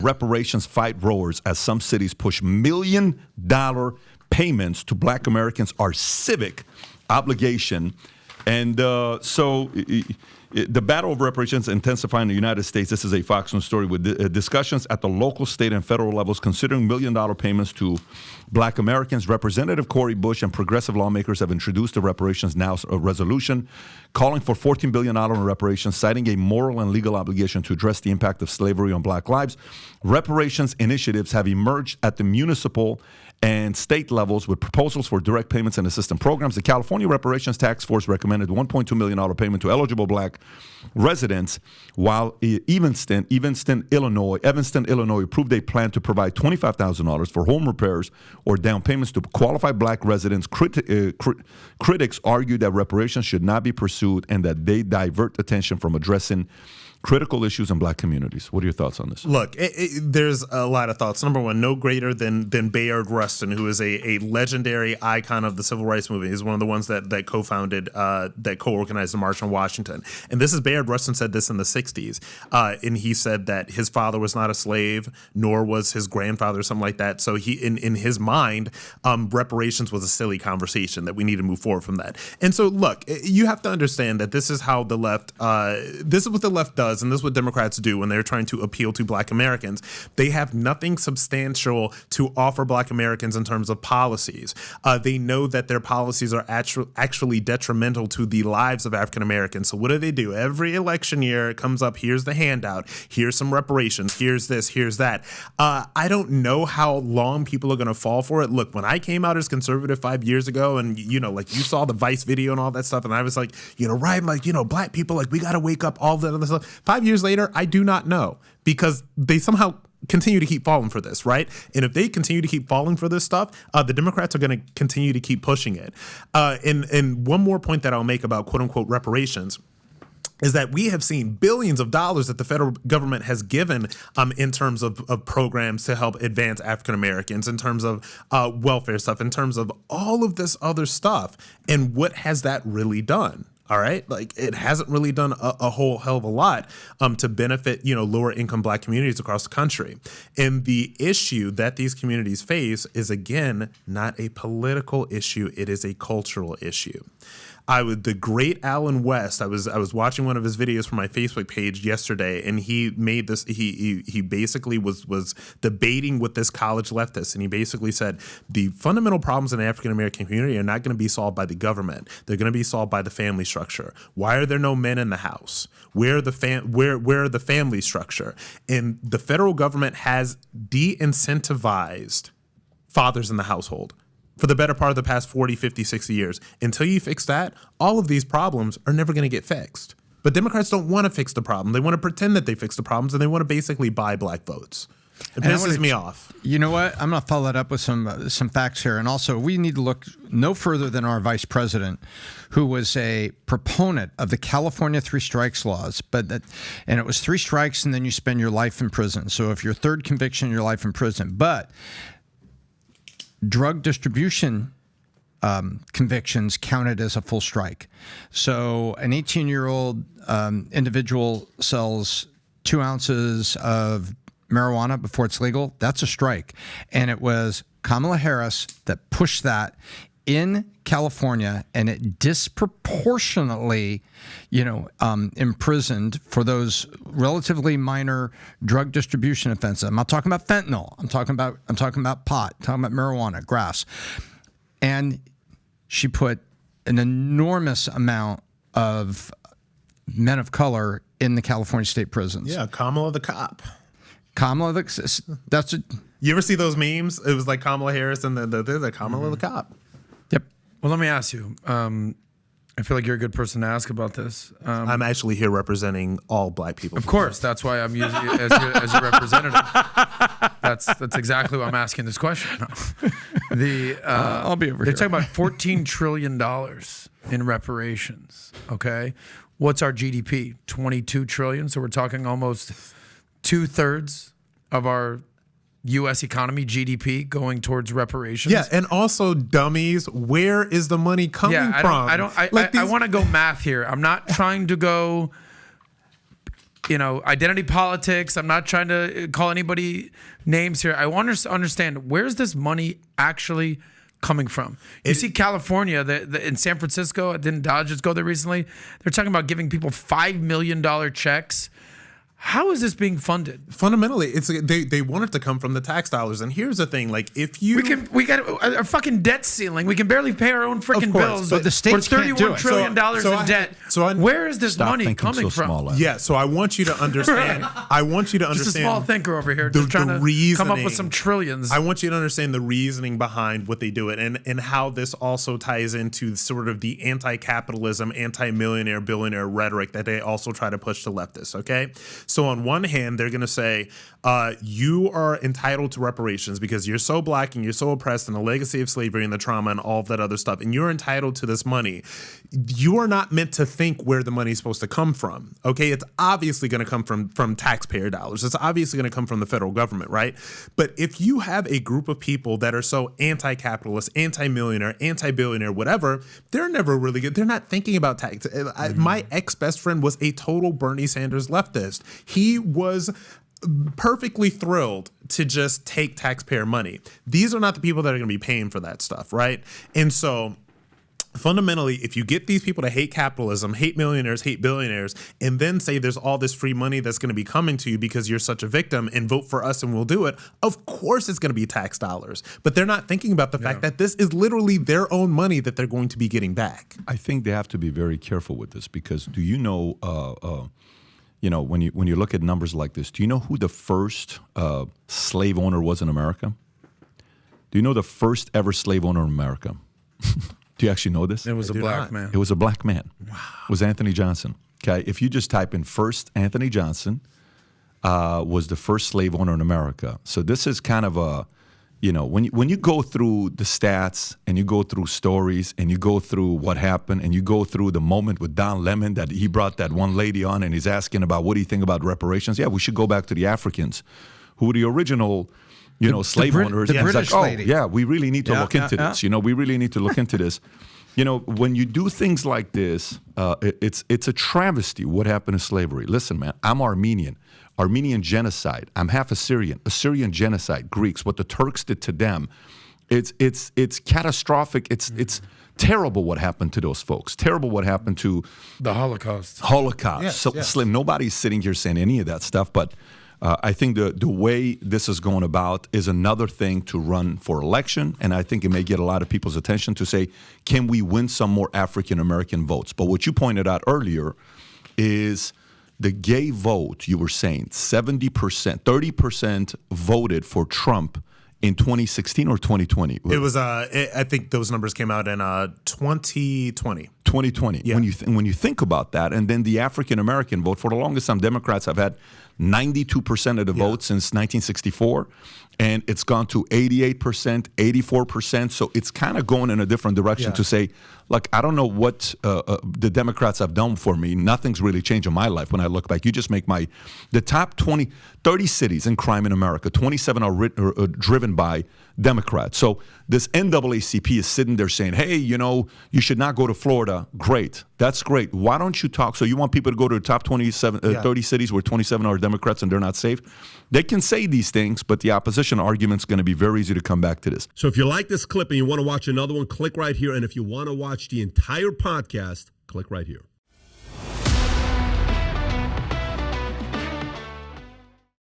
Reparations fight roars as some cities push $1 million payments to Black Americans are civic obligation. And so the battle of reparations intensifying in the United States. This is a Fox News story with discussions at the local, state, and federal levels considering $1 million payments to Black Americans. Representative Cori Bush and progressive lawmakers have introduced the Reparations Now resolution, calling for $14 billion in reparations, citing a moral and legal obligation to address the impact of slavery on Black lives. Reparations initiatives have emerged at the municipal and state levels with proposals for direct payments and assistance programs. The California Reparations Task Force recommended $1.2 million payment to eligible Black residents, while Evanston, Illinois approved a plan to provide $25,000 for home repairs or down payments to qualified Black residents. Critics argue that reparations should not be pursued and that they divert attention from addressing critical issues in Black communities. What are your thoughts on this? Look, there's a lot of thoughts. Number one, no greater than Bayard Rustin, who is a legendary icon of the civil rights movement. He's one of the ones that co-founded, that co-organized the March on Washington. And this is Bayard Rustin said this in the 60s. And he said that his father was not a slave, nor was his grandfather, something like that. So he, in his mind, reparations was a silly conversation, that we need to move forward from that. And so, look, you have to understand that this is how the left, this is what the left does. And this is what Democrats do when they're trying to appeal to Black Americans. They have nothing substantial to offer Black Americans in terms of policies. They know that their policies are actually detrimental to the lives of African Americans. So what do? Every election year, it comes up, here's the handout, here's some reparations, here's this, here's that. I don't know how long people are going to fall for it. Look, when I came out as conservative 5 years ago, and, you saw the Vice video and all that stuff, and I was like, right, Black people, we got to wake up, all that other stuff. 5 years later, I do not know, because they somehow continue to keep falling for this, right? And if they continue to keep falling for this stuff, the Democrats are going to continue to keep pushing it. And one more point that I'll make about quote unquote reparations is that we have seen billions of dollars that the federal government has given in terms of programs to help advance African Americans, in terms of welfare stuff, in terms of all of this other stuff. And what has that really done? All right. It hasn't really done a whole hell of a lot to benefit, lower income Black communities across the country. And the issue that these communities face is, again, not a political issue. It is a cultural issue. The great Alan West, I was watching one of his videos from my Facebook page yesterday, and he made this, he basically was debating with this college leftist, and he basically said the fundamental problems in the African American community are not going to be solved by the government. They're going to be solved by the family structure. Why are there no men in the house? Where are the family structure? And the federal government has de-incentivized fathers in the household for the better part of the past 40, 50, 60 years. Until you fix that, all of these problems are never going to get fixed. But Democrats don't want to fix the problem. They want to pretend that they fix the problems, and they want to basically buy Black votes. It pisses me off. You know what? I'm going to follow that up with some facts here. And also, we need to look no further than our vice president, who was a proponent of the California 3 strikes laws. And it was 3 strikes, and then you spend your life in prison. So if your third conviction, your life in prison. But drug distribution convictions counted as a full strike. So an 18-year-old individual sells 2 ounces of marijuana before it's legal. That's a strike. And it was Kamala Harris that pushed that in California, and it disproportionately, imprisoned for those relatively minor drug distribution offenses. I'm not talking about fentanyl. I'm talking about pot, talking about marijuana, grass. And she put an enormous amount of men of color in the California state prisons. Yeah, Kamala the cop. That's it. You ever see those memes? It was like Kamala Harris and the Kamala the cop. Yep. Well, let me ask you. I feel like you're a good person to ask about this. I'm actually here representing all Black people. Of course, that's why I'm using you as your representative. That's exactly why I'm asking this question. I'll be over they're here. talking about $14 trillion in reparations. Okay, what's our GDP? 22 trillion. So we're talking almost 2/3 of our U.S. economy, GDP, going towards reparations. Yeah, and also, dummies, where is the money coming from? I want to go math here. I'm not trying to go identity politics. I'm not trying to call anybody names here. I want to understand, where's this money actually coming from? You see California, in San Francisco, didn't Dodgers go there recently? They're talking about giving people $5 million checks. How is this being funded? Fundamentally, they want it to come from the tax dollars. And here's the thing: like, if you we got a fucking debt ceiling. We can barely pay our own freaking bills. But the states we're can't do $31 it. trillion in debt. Where is this money coming from? Yeah, so I want you to understand. I want you to understand. Just a small thinker over here, just trying to come up with some trillions. I want you to understand the reasoning behind what they do it, and how this also ties into sort of the anti-capitalism, anti-millionaire, billionaire rhetoric that they also try to push to leftists. Okay. So on one hand, they're going to say, you are entitled to reparations because you're so black and you're so oppressed, and the legacy of slavery and the trauma and all of that other stuff, and you're entitled to this money. You are not meant to think where the money is supposed to come from. Okay, it's obviously going to come from taxpayer dollars. It's obviously going to come from the federal government, right? But if you have a group of people that are so anti-capitalist, anti-millionaire, anti-billionaire, whatever, they're never really good. They're not thinking about tax. My ex-best friend was a total Bernie Sanders leftist. He was perfectly thrilled to just take taxpayer money. These are not the people that are going to be paying for that stuff, right? And so fundamentally, if you get these people to hate capitalism, hate millionaires, hate billionaires, and then say there's all this free money that's going to be coming to you because you're such a victim, and vote for us and we'll do it, of course it's going to be tax dollars. But they're not thinking about the fact that this is literally their own money that they're going to be getting back. I think they have to be very careful with this, because do you know, when you look at numbers like this, do you know who the first slave owner was in America? Do you know the first ever slave owner in America? Do you actually know this? It was a black man. It was a black man. Wow. It was Anthony Johnson. Okay, if you just type in first Anthony Johnson was the first slave owner in America. So this is kind of a, when you go through the stats and you go through stories and you go through what happened and you go through the moment with Don Lemon that he brought that one lady on and he's asking about what do you think about reparations? Yeah, we should go back to the Africans who were the original slave owners. The British lady. Yeah, we really need to look into this. We really need to look into this. When you do things like this, it's a travesty what happened to slavery. Listen, man, I'm Armenian genocide. I'm half Assyrian genocide, Greeks, what the Turks did to them. It's catastrophic. It's terrible what happened to those folks. Terrible what happened to the Holocaust. Yes. Slim, nobody's sitting here saying any of that stuff, but I think the way this is going about is another thing to run for election, and I think it may get a lot of people's attention to say, can we win some more African-American votes? But what you pointed out earlier is the gay vote. You were saying 70%, 30% voted for Trump in 2016 or 2020? It was, I think those numbers came out in 2020. 2020. Yeah. When you think about that, and then the African-American vote, for the longest time, Democrats have had 92% of the vote since 1964, and it's gone to 88%, 84%. So it's kind of going in a different direction to say, look, I don't know what the Democrats have done for me. Nothing's really changed in my life when I look back. You just make the top 30 cities in crime in America, 27 are driven by Democrats. So this NAACP is sitting there saying, hey, you should not go to Florida. Great. That's great. Why don't you talk? So you want people to go to the top 30 cities where 27 are Democrats and they're not safe? They can say these things, but the opposition argument's going to be very easy to come back to this. So if you like this clip and you want to watch another one, click right here. And if you want to watch the entire podcast, click right here.